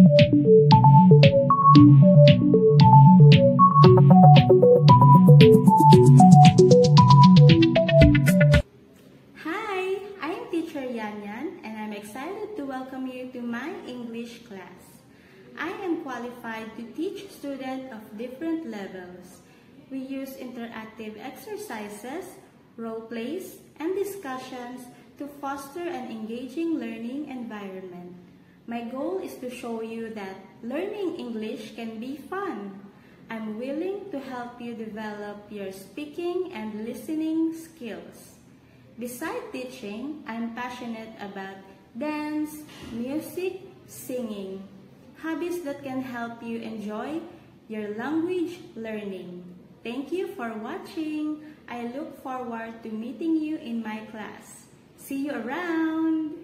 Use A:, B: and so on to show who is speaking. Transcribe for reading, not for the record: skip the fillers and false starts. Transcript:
A: Hi, I'm Teacher Yanyan and I'm excited to welcome you to my English class. I am qualified to teach students of different levels. We use interactive exercises, role plays, and discussions to foster an engaging learning environment. My goal is to show you that learning English can be fun. I'm willing to help you develop your speaking and listening skills. Besides teaching, I'm passionate about dance, music, singing, hobbies that can help you enjoy your language learning. Thank you for watching. I look forward to meeting you in my class. See you around!